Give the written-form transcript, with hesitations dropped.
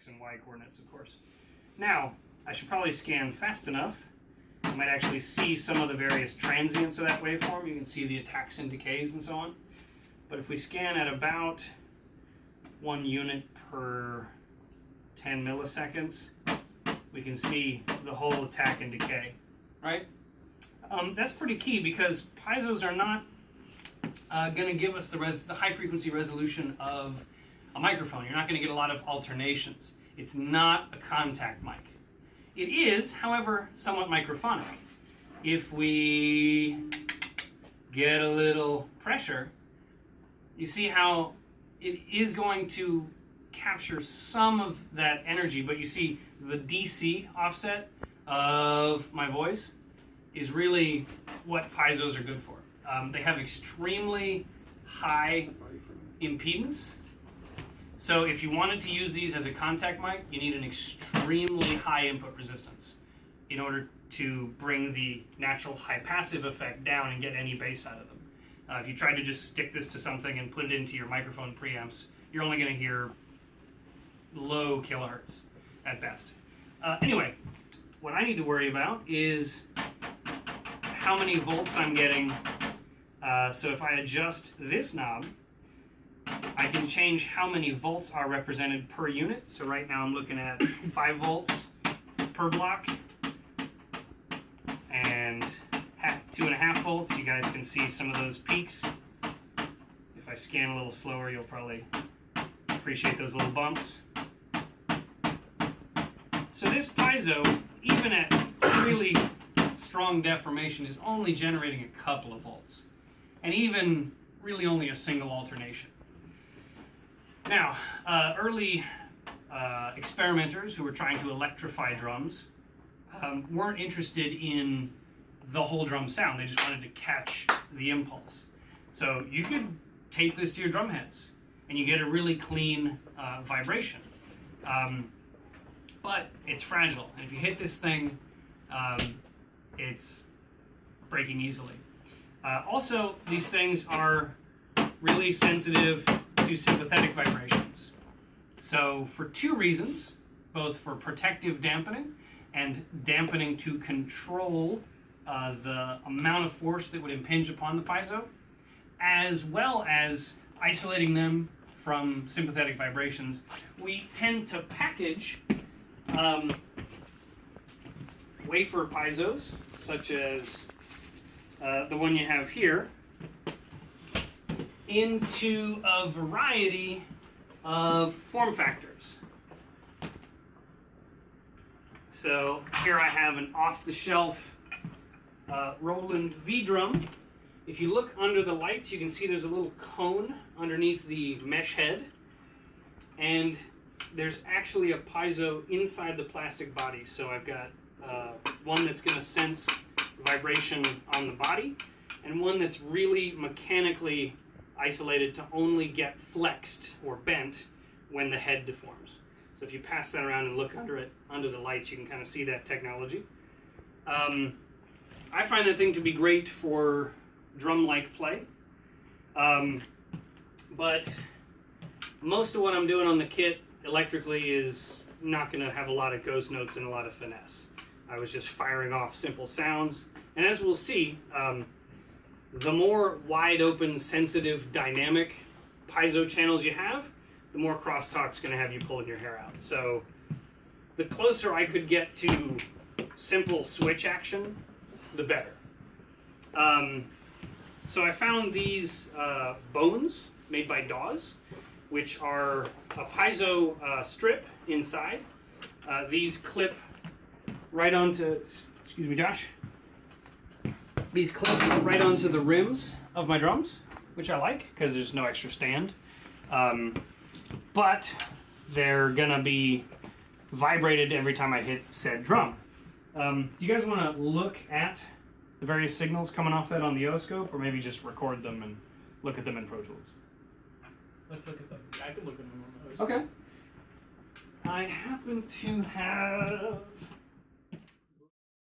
X and Y coordinates, of course. Now, I should probably scan fast enough. You might actually see some of the various transients of that waveform. You can see the attacks and decays and so on. But if we scan at about 1 unit per 10 milliseconds, we can see the whole attack and decay, right? That's pretty key because piezos are not going to give us the high frequency resolution of a microphone. You're not going to get a lot of alternations. It's not a contact mic. It is, however, somewhat microphonic. If we get a little pressure, you see how it is going to capture some of that energy, but you see the DC offset of my voice is really what piezos are good for. They have extremely high impedance. So if you wanted to use these as a contact mic, you need an extremely high input resistance in order to bring the natural high passive effect down and get any bass out of them. If you tried to just stick this to something and put it into your microphone preamps, you're only going to hear low kilohertz at best. Anyway, what I need to worry about is how many volts I'm getting. So if I adjust this knob, I can change how many volts are represented per unit. So right now I'm looking at 5 volts per block and 2.5 volts. You guys can see some of those peaks. If I scan a little slower, you'll probably appreciate those little bumps. So this piezo, even at really strong deformation, is only generating a couple of volts, and even really only a single alternation. Now, early experimenters who were trying to electrify drums weren't interested in the whole drum sound. They just wanted to catch the impulse. So you could tape this to your drum heads and you get a really clean vibration. But it's fragile, and if you hit this thing, it's breaking easily. Also, these things are really sensitive to sympathetic vibrations. So for 2 reasons, both for protective dampening and dampening to control the amount of force that would impinge upon the piezo, as well as isolating them from sympathetic vibrations, we tend to package wafer piezos, such as the one you have here, into a variety of form factors. So here I have an off-the-shelf Roland V drum. If you look under the lights, you can see there's a little cone underneath the mesh head, and there's actually a piezo inside the plastic body. So I've got one that's going to sense vibration on the body, and one that's really mechanically isolated to only get flexed or bent when the head deforms. So if you pass that around and look under it, under the lights, you can kind of see that technology. I find that thing to be great for drum-like play, but most of what I'm doing on the kit electrically is not going to have a lot of ghost notes and a lot of finesse. I was just firing off simple sounds, and as we'll see, the more wide open, sensitive, dynamic piezo channels you have, the more crosstalk's going to have you pulling your hair out. So the closer I could get to simple switch action, the better. So I found these bones made by Dauz, which are a piezo strip inside. These clip right onto, excuse me, Josh. These clip right onto the rims of my drums, which I like because there's no extra stand. But they're gonna be vibrated every time I hit said drum. Do you guys want to look at the various signals coming off that on the oscilloscope, or maybe just record them and look at them in Pro Tools? Let's look at them. I can look at them on the Okay. I happen to have